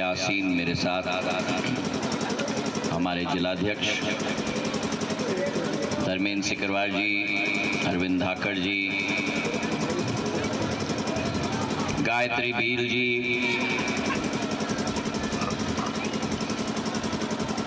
आसीन मेरे साथ हमारे जिलाध्यक्ष धर्मेंद्र सिकरवार जी, अरविंद धाकड़ जी, गायत्री भील जी,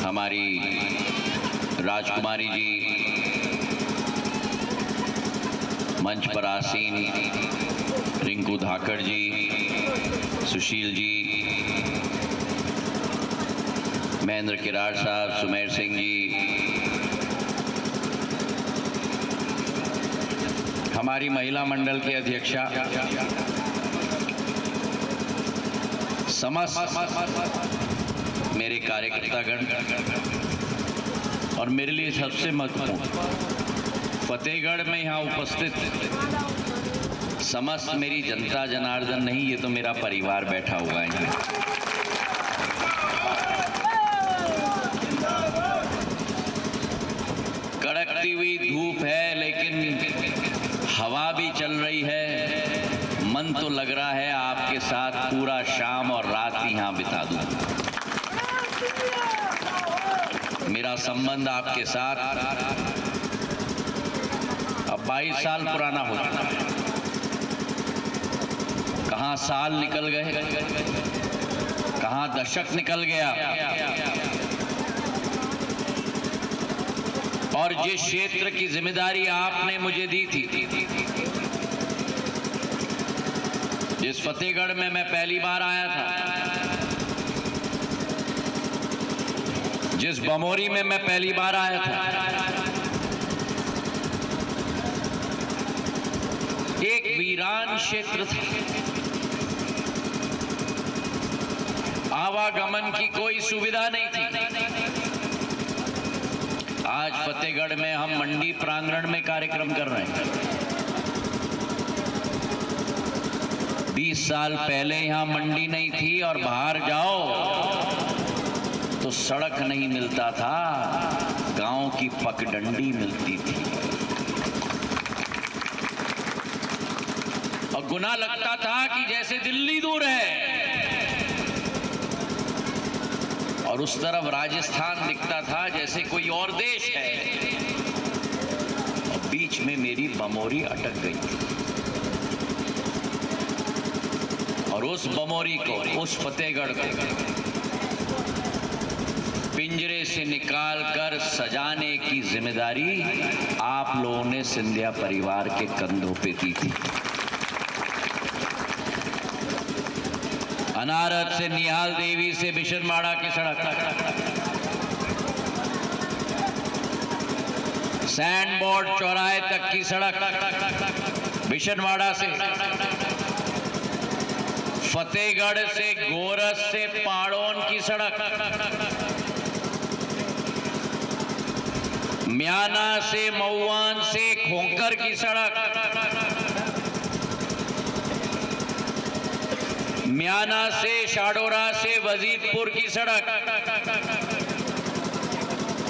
हमारी राजकुमारी जी, मंच पर आसीन रिंकू धाकड़ जी, सुशील जी, महेंद्र किराड़ साहब, सुमेर सिंह जी, हमारी महिला मंडल की अध्यक्षा, समस्त मेरे कार्यकर्तागण और मेरे लिए सबसे महत्वपूर्ण फतेहगढ़ में यहाँ उपस्थित समस्त मेरी जनता जनार्दन नहीं, ये तो मेरा परिवार बैठा हुआ है यहाँ। कड़कती हुई धूप है लेकिन हवा भी चल रही है। मन तो लग रहा है आपके साथ पूरा शाम और रात यहाँ बिता दूं। मेरा संबंध आपके साथ अब 22 साल पुराना हो चुका है। कहाँ साल निकल गए, कहाँ दशक निकल गया। और जिस क्षेत्र की जिम्मेदारी आपने मुझे दी थी, जिस फतेहगढ़ में मैं पहली बार आया था, जिस बमोरी में मैं पहली बार आया था, एक वीरान क्षेत्र था। आवागमन की कोई सुविधा नहीं थी। आज फतेहगढ़ में हम मंडी प्रांगण में कार्यक्रम कर रहे हैं। 20 साल पहले यहाँ मंडी नहीं थी और बाहर जाओ तो सड़क नहीं मिलता था, गांव की पगडंडी मिलती थी। और गुना लगता था कि जैसे दिल्ली दूर है और उस तरफ राजस्थान दिखता था जैसे कोई और देश है। और बीच में मेरी बमोरी अटक गई थी। और उस बमोरी को, उस फतेहगढ़ को पिंजरे से निकालकर सजाने की जिम्मेदारी आप लोगों ने सिंधिया परिवार के कंधों पे दी थी। अनारत से निहाल देवी से बिशनवाड़ा की सड़क, सैंड बोर्ड चौराहे तक की सड़क, बिशनवाड़ा से फतेहगढ़ से गोरस से पाड़ौन की सड़क, म्याना से मऊआन से खोंकर की सड़क, म्याना से शाडोरा से वजीरपुर की सड़क,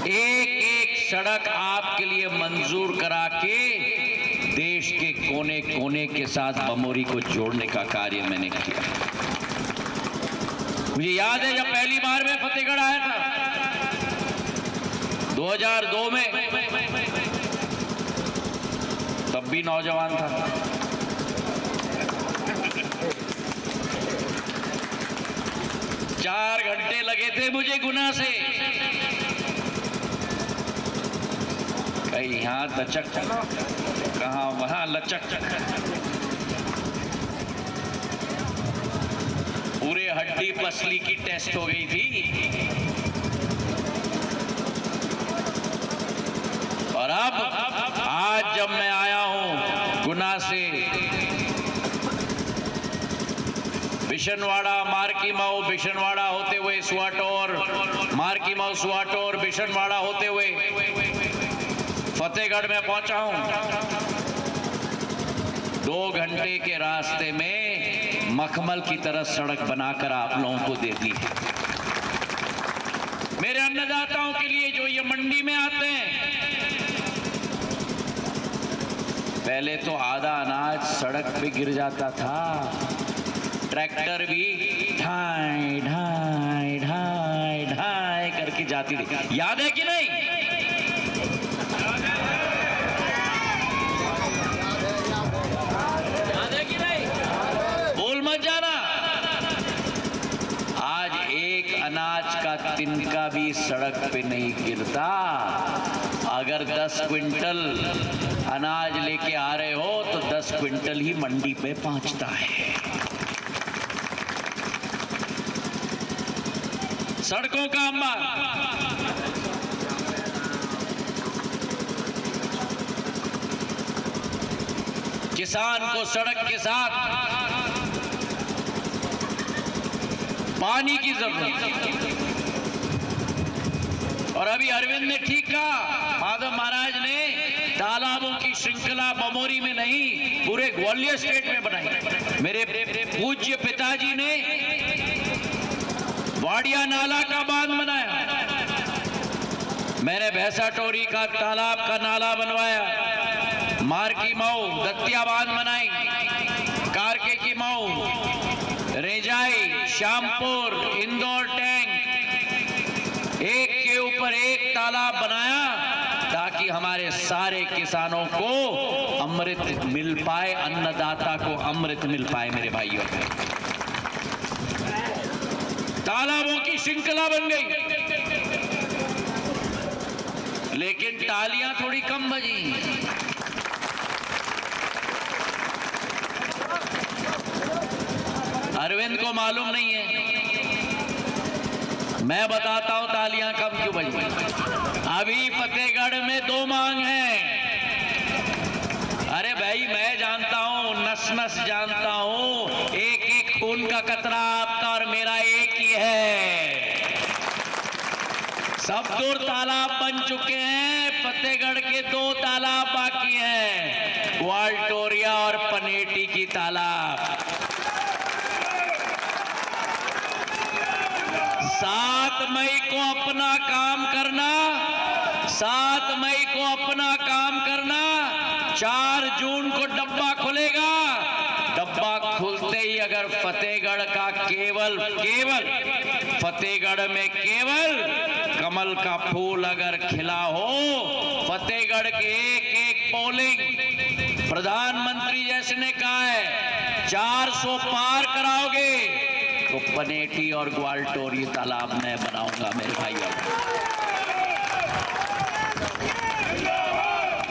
एक एक सड़क आपके लिए मंजूर करा के देश के कोने कोने के साथ बमोरी को जोड़ने का कार्य मैंने किया। मुझे याद है जब पहली बार मैं फतेहगढ़ आया था 2002 में, तब भी नौजवान था। चार घंटे लगे थे मुझे गुना से, कहीं यहाँ लचक, कहाँ वहां लचक, पूरे हड्डी पसली की टेस्ट हो गई थी। और अब आज जब मैं आया हूं गुना से बिशनवाड़ा, मार्कीमाऊ, बिशनवाड़ा होते हुए सुआटोर, मार्कीमाऊ, सुआटोर, बिशनवाड़ा होते हुए फतेहगढ़ में पहुंचा हूं। 2 घंटे के रास्ते में मखमल की तरह सड़क बनाकर आप लोगों को दे दी। मेरे अन्नदाताओं के लिए जो ये मंडी में आते हैं, पहले तो आधा अनाज सड़क पे गिर जाता था, ट्रैक्टर भी ढाई ढाई ढाई ढाई करके जाती रही। याद है कि नहीं? याद है कि नहीं? बोल मत जाना। आज एक अनाज का तिनका भी सड़क पे नहीं गिरता। अगर 10 क्विंटल अनाज लेके आ रहे हो तो 10 क्विंटल ही मंडी पे पहुंचता है। सड़कों का अंबार, किसान को सड़क के साथ पानी की जरूरत। और अभी अरविंद ने ठीक कहा, माधव महाराज ने तालाबों की श्रृंखला बमोरी में नहीं पूरे ग्वालियर स्टेट में बनाई। मेरे पूज्य पिताजी ने वाडिया नाला का बांध बनाया, मैंने भैंसा टोरी का तालाब का नाला बनवाया, मारकी मऊ दत्तिया बांध बनाई, कारके की मऊ, रेजाई, श्यामपुर, इंदौर टैंक, एक के ऊपर एक तालाब बनाया ताकि हमारे सारे किसानों को अमृत मिल पाए, अन्नदाता को अमृत मिल पाए। मेरे भाइयों, तालाबों की श्रृंखला बन गई, लेकिन तालियां थोड़ी कम बजी। अरविंद को मालूम नहीं है, मैं बताता हूं तालियां कब क्यों बजी। अभी फतेहगढ़ में 2 मांग हैं। अरे भाई, मैं जानता हूं, नस नस जानता हूं, एक एक खून का कतरा आपका और मेरा एक ही है। सब दूर तालाब बन चुके हैं, फतेहगढ़ के 2 तालाब बाकी हैं, ग्वालटोरिया और पनेटी की तालाब। 7 मई को अपना काम करना, 7 मई को अपना काम करना। 4 जून को डब्बा खुलेगा। डब्बा खुलते ही अगर फतेहगढ़ का केवल फतेहगढ़ में केवल कमल का फूल अगर खिला हो, फतेहगढ़ के एक पोलिंग प्रधानमंत्री जैसे ने कहा है 400 पार कराओगे तो पनेटी और ग्वालटोरी तालाब मैं बनाऊंगा। मेरे भाइयों,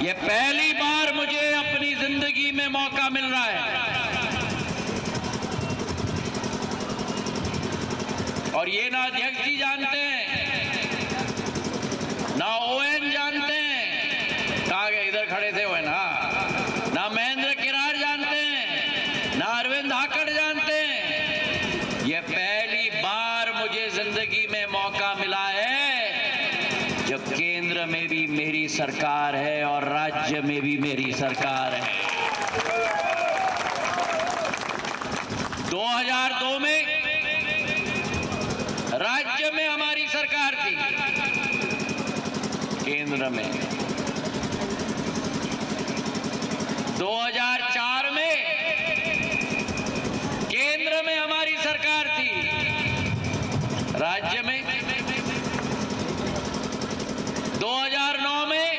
ये पहली बार मुझे अपनी जिंदगी में मौका मिल रहा है। और ये ना अध्यक्ष जी जानते हैं, ना ओएन जानते हैं, कहा गए इधर खड़े थे ओएन, ना महेंद्र किरार जानते हैं, ना अरविंद हाकड़ जानते हैं। ये पहली बार मुझे जिंदगी में मौका मिला है जब केंद्र में भी मेरी सरकार है और राज्य में भी मेरी सरकार है। 2002 में राज्य में हमारी सरकार थी, केंद्र में 2004 में केंद्र में हमारी सरकार थी, राज्य में 2009 में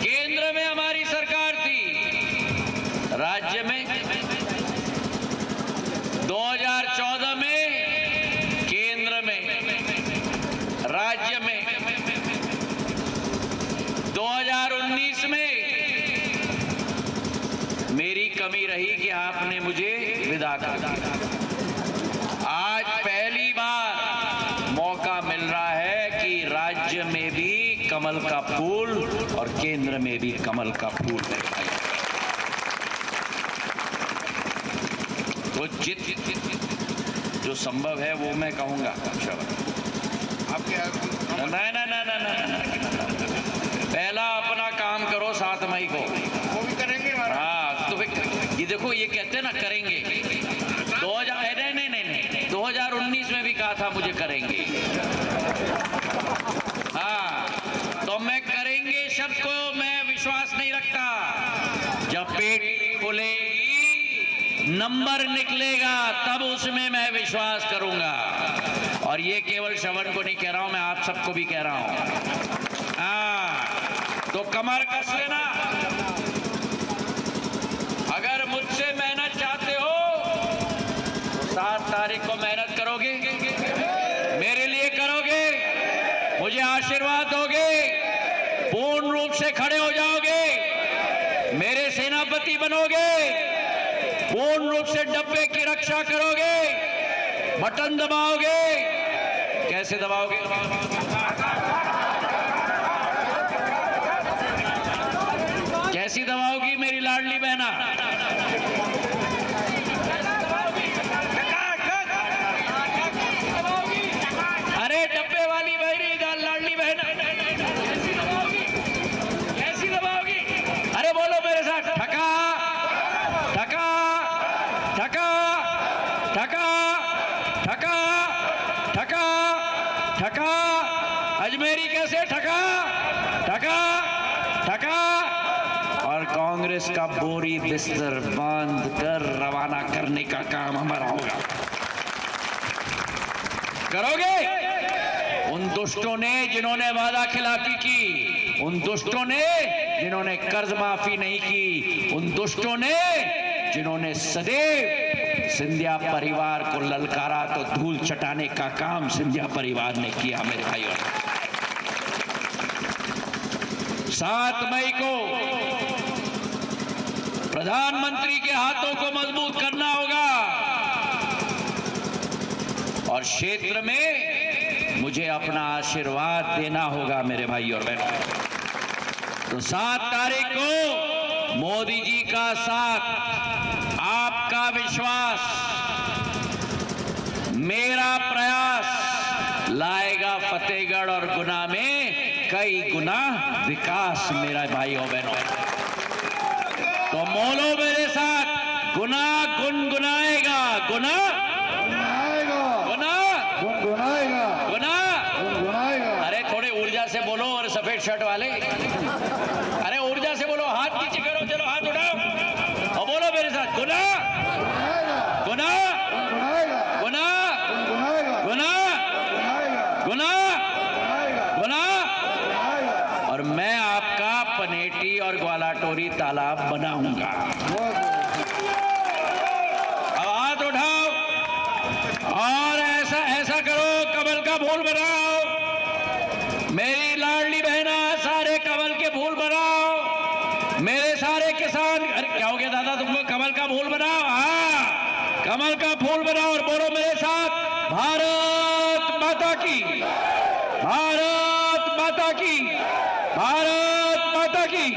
केंद्र में हमारी सरकार थी, राज्य में 2014 में केंद्र में, राज्य में 2019 में मेरी कमी रही कि आपने मुझे विदा कर दिया। आज पहली बार मौका मिल रहा है कि राज्य में भी कमल का फूल और केंद्र में भी कमल का फूल है। तो जो संभव है वो मैं कहूंगा। आपके पहला अपना काम करो 7 मई को, वो भी करेंगे। हाँ, तो फिर ये देखो, ये कहते हैं ना करेंगे। 2019 में भी कहा था मुझे करेंगे। हाँ, तो मैं करेंगे शब्द को मैं विश्वास नहीं रखता। जब पेट खुलेगी नंबर निकलेगा तब उसमें मैं विश्वास करूंगा। और ये केवल श्रवण को नहीं कह रहा हूं, मैं आप सबको भी कह रहा हूं। तो कमर कस लेना। अगर मुझसे मेहनत चाहते हो तो 7 तारीख को मेहनत करोगे, मेरे लिए करोगे, मुझे आशीर्वाद दोगे, पूर्ण रूप से खड़े हो जाओगे, मेरे सेनापति बनोगे, पूर्ण रूप से डब्बे की रक्षा करोगे, बटन दबाओगे। कैसे दबाओगे? कैसी दबाओगी मेरी लाडली बहना? अरे डब्बे वाली बहरी लाडली बहना, कैसी दबाओगी? अरे बोलो मेरे साथ, ठका ठका ठका ठका ठका ठका ठका। अजमेरी कैसे ठका ठका ठका। और कांग्रेस का बोरी बिस्तर बांध कर रवाना करने का काम हमारा होगा। करोगे? उन दुष्टों ने जिन्होंने वादा खिलाफी की, उन दुष्टों ने जिन्होंने कर्ज माफी नहीं की, उन दुष्टों ने जिन्होंने सदैव सिंधिया परिवार को ललकारा, तो धूल चटाने का काम सिंधिया परिवार ने किया मेरे भाइयों। 7 मई को प्रधानमंत्री के हाथों को मजबूत करना होगा और क्षेत्र में मुझे अपना आशीर्वाद देना होगा मेरे भाई और बहनों। तो 7 तारीख को मोदी जी का साथ, आपका विश्वास, मेरा प्रयास लाएगा फतेहगढ़ और गुना में कई गुना विकास मेरा भाई और बहनों। तो मोलो मेरे साथ, गुना गुनगुनाएगा, गुना गुना गुना गुना। अरे थोड़े ऊर्जा से बोलो। और सफेद शर्ट वाले, अरे ऊर्जा से बोलो, हाथ नीचे करो, चलो हाथ उठाओ और बोलो मेरे साथ, गुना गुना गुना गुना गुना गुना। और मैं आपका पनेटी और ग्वालाटोरी तालाब बनाऊंगा। अब हाथ उठाओ और ऐसा ऐसा करो, कमल का फूल बनाओ। मेरी लाडली बहना, सारे कमल के फूल बनाओ। मेरे सारे किसान, अरे क्या हो गया दादा तुमको? कमल का फूल बनाओ। हाँ, कमल का फूल बनाओ और बोलो मेरे साथ, भारत माता की, भारत माता की, भारत माता की।